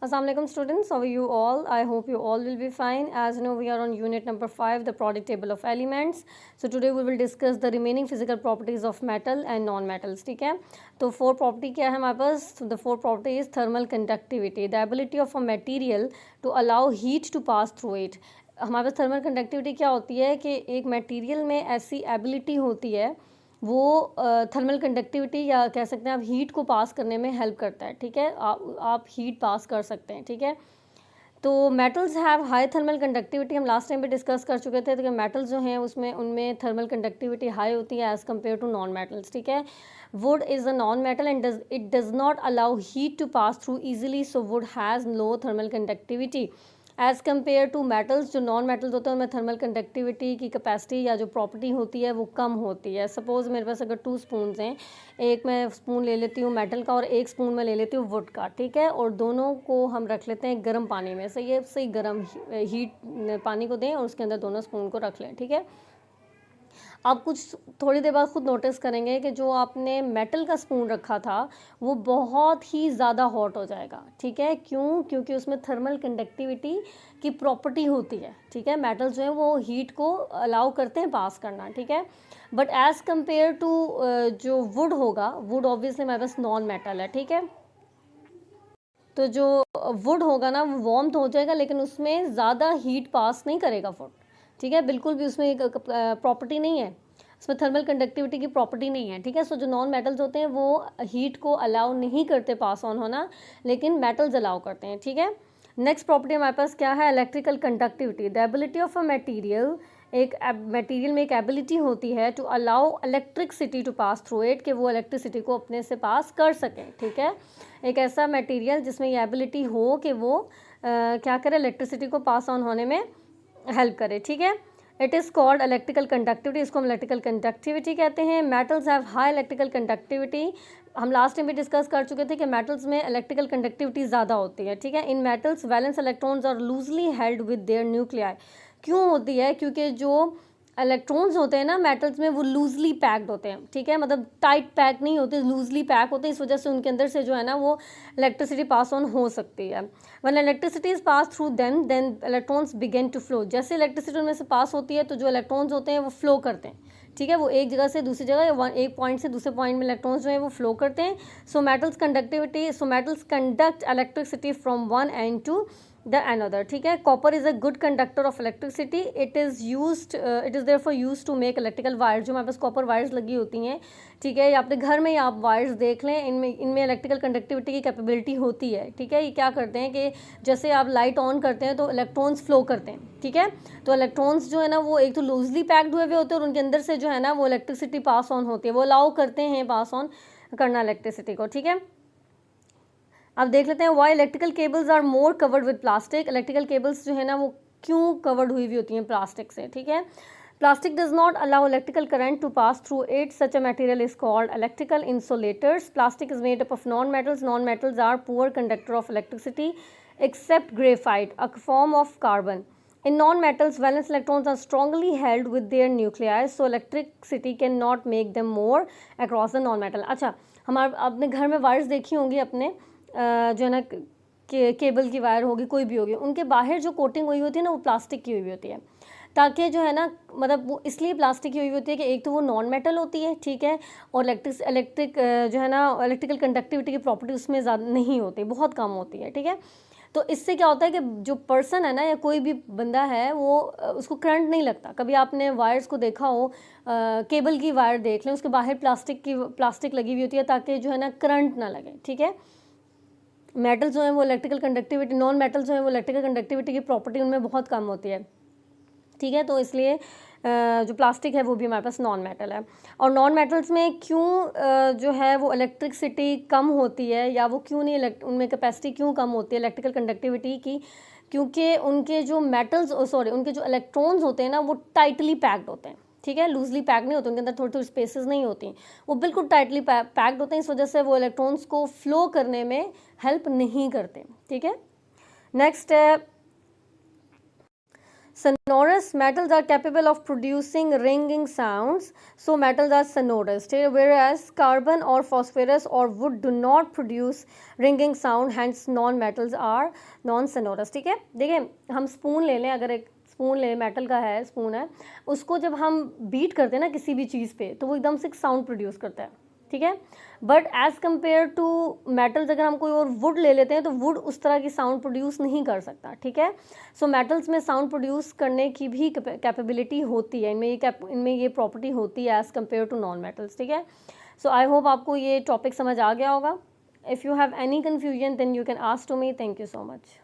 Assalamualaikum students, how are you all? I hope you all will be fine. As you know, we are on unit number 5, the periodic table of elements. So today we will discuss the remaining physical properties of metal and non-metals. ठीक है, तो 4 property क्या है हमारे पास? The 4 property is thermal conductivity, the ability of a material to allow heat to pass through it. हमारे पास thermal conductivity क्या होती है कि एक मटेरियल में ऐसी एबिलिटी होती है वो थर्मल कंडक्टिविटी या कह सकते हैं आप हीट को पास करने में हेल्प करता है. ठीक है, आप हीट पास कर सकते हैं. ठीक है, तो metals have high thermal conductivity हम लास्ट टाइम भी डिस्कस कर चुके थे. तो मेटल्स जो हैं उसमें उनमें थर्मल कंडक्टिविटी हाई होती है as compared to non metals. ठीक है, wood is a non metal and it does not allow heat to pass through easily, so wood has low thermal conductivity as compared to metals. जो non metals होते हैं उनमें thermal conductivity की capacity या जो property होती है वो कम होती है. सपोज़ मेरे पास अगर 2 स्पून्स हैं, एक मैं स्पून ले लेती हूँ मेटल का और एक स्पून मैं ले लेती हूँ वुड का. ठीक है, और दोनों को हम रख लेते हैं गर्म पानी में. सही है, सही गर्म हीट पानी को दें और उसके अंदर दोनों स्पून को रख लें. ठीक है, आप कुछ थोड़ी देर बाद खुद नोटिस करेंगे कि जो आपने मेटल का स्पून रखा था वो बहुत ही ज़्यादा हॉट हो जाएगा. ठीक है, क्यों? क्योंकि उसमें थर्मल कंडक्टिविटी की प्रॉपर्टी होती है. ठीक है, मेटल जो है वो हीट को अलाउ करते हैं पास करना. ठीक है, बट एज़ कम्पेयर टू जो वुड होगा, वुड ऑब्वियसली हमारे पास नॉन मेटल है. ठीक है, तो जो वुड होगा ना वो वार्म तो हो जाएगा लेकिन उसमें ज़्यादा हीट पास नहीं करेगा वुड. ठीक है, बिल्कुल भी उसमें एक प्रॉपर्टी नहीं है, उसमें थर्मल कंडक्टिविटी की प्रॉपर्टी नहीं है. ठीक है, सो जो नॉन मेटल्स होते हैं वो हीट को अलाउ नहीं करते पास ऑन होना, लेकिन मेटल्स अलाउ करते हैं. ठीक है, नेक्स्ट प्रॉपर्टी हमारे पास क्या है? Electrical conductivity, the ability of a material. एक मटेरियल में एक एबिलिटी होती है to allow electricity to pass through it, कि वो इलेक्ट्रिसिटी को अपने से पास कर सकें. ठीक है, एक ऐसा मटेरियल जिसमें ये एबिलिटी हो कि वो क्या करे, इलेक्ट्रिसिटी को पास ऑन होने में हेल्प करे. ठीक है, it is called electrical conductivity, इसको हम इलेक्ट्रिकल कंडक्टिविटी कहते हैं. Metals have high electrical conductivity. हम लास्ट टाइम भी डिस्कस कर चुके थे कि मेटल्स में इलेक्ट्रिकल कंडक्टिविटी ज़्यादा होती है. ठीक है, in metals valence electrons are loosely held with their nuclei. क्यों होती है? क्योंकि जो इलेक्ट्रॉन्स होते हैं ना मेटल्स में वो लूजली पैक्ड होते हैं. ठीक है, मतलब टाइट पैक नहीं होते, लूजली पैक होते हैं. इस वजह से उनके अंदर से जो है ना वो इलेक्ट्रिसिटी पास ऑन हो सकती है. When electricity is pass through then electrons begin to flow. जैसे इलेक्ट्रिसिटी उनमें से पास होती है तो जो इलेक्ट्रॉन्स होते हैं वो फ्लो करते हैं. ठीक है, वो एक जगह से दूसरी जगह, एक पॉइंट से दूसरे पॉइंट में इलेक्ट्रॉन्स जो है वो फ्लो करते हैं. So metals conduct electricity from one end to the another. ठीक है, copper is a good conductor of electricity. It is therefore used to make electrical wires. जो हमारे पास कॉपर वायर्स लगी होती हैं, ठीक है, या अपने घर में आप वायर्स देख लें, इनमें इलेक्ट्रिकल कंडक्टिविटी की कैपेबिलिटी होती है. ठीक है, ये क्या करते हैं कि जैसे आप लाइट ऑन करते हैं तो इलेक्ट्रॉन्स फ्लो करते हैं. ठीक है, तो इलेक्ट्रॉन्स जो है ना वो एक तो लूजली पैक्ड हुए होते हैं और उनके अंदर से जो है ना वो इलेक्ट्रिसिटी पास ऑन होती है, वो अलाउ करते हैं पास ऑन करना इलेक्ट्रिसिटी को. ठीक है, अब देख लेते हैं why electrical cables are more covered with plastic. Electrical cables जो है ना वो क्यों कवर्ड हुई हुई होती हैं प्लास्टिक से. ठीक है, plastic does not allow electrical current to pass through it. Such a material is called electrical insulators. Plastic is made up of non metals. Non metals are poor conductor of electricity except graphite, a form of carbon. In non-metals, valence electrons are strongly held with their nuclei, so electricity cannot make them more across the non-metal. अच्छा, हमारे अपने घर में wires देखी होंगी अपने, जो है ना केबल की वायर होगी, कोई भी होगी, उनके बाहर जो कोटिंग हुई होती है ना वो प्लास्टिक की हुई होती है, ताकि जो है ना मतलब वो इसलिए प्लास्टिक की हुई होती है कि एक तो वो नॉन मेटल होती है. ठीक है, और इलेक्ट्रिक जो है ना इलेक्ट्रिकल कंडक्टिविटी की प्रॉपर्टी उसमें ज़्यादा नहीं होती, बहुत कम होती है. ठीक है, तो इससे क्या होता है कि जो पर्सन है ना या कोई भी बंदा है वो उसको करंट नहीं लगता. कभी आपने वायर्स को देखा हो, केबल की वायर देख लें, उसके बाहर प्लास्टिक लगी हुई होती है ताकि जो है ना करंट ना लगे. ठीक है, मेटल जो है वो इलेक्ट्रिकल कंडक्टिविटी, नॉन मेटल जो है वो इलेक्ट्रिकल कंडक्टिविटी की प्रॉपर्टी उनमें बहुत कम होती है. ठीक है, तो इसलिए जो प्लास्टिक है वो भी हमारे पास नॉन मेटल है. और नॉन मेटल्स में क्यों जो है वो इलेक्ट्रिसिटी कम होती है या वो क्यों नहीं, उनमें कैपेसिटी क्यों कम होती है इलेक्ट्रिकल कंडक्टिविटी की? क्योंकि उनके जो उनके जो इलेक्ट्रॉन्स होते हैं ना वो टाइटली पैक्ड होते हैं. ठीक है, लूजली पैक नहीं होते, उनके अंदर थोड़ी थोड़ी स्पेसेस नहीं होती, वो बिल्कुल टाइटली पैक्ड होते हैं. इस वजह से वो इलेक्ट्रॉन्स को फ्लो करने में हेल्प नहीं करते. ठीक है, नेक्स्ट है sonorous metals are capable of producing ringing sounds, so metals are sonorous, whereas carbon or phosphorus or wood do not produce ringing sound, hence non metals are non sonorous. ठीक है, देखिए हम spoon ले लें, अगर एक spoon ले, metal का है, स्पून है, उसको जब हम बीट करते हैं ना किसी भी चीज़ पे, तो वो एकदम से साउंड प्रोड्यूस करता है, ठीक है, but as compared to metals अगर हम कोई और वुड ले लेते हैं तो वुड उस तरह की साउंड प्रोड्यूस नहीं कर सकता, ठीक है। सो मेटल्स में साउंड प्रोड्यूस करने की भी कैपेबिलिटी होती है, इनमें ये प्रॉपर्टी होती है as compared to non metals, ठीक है। सो आई होप आपको ये टॉपिक समझ आ गया होगा. If you have any confusion then you can ask to me. Thank you so much.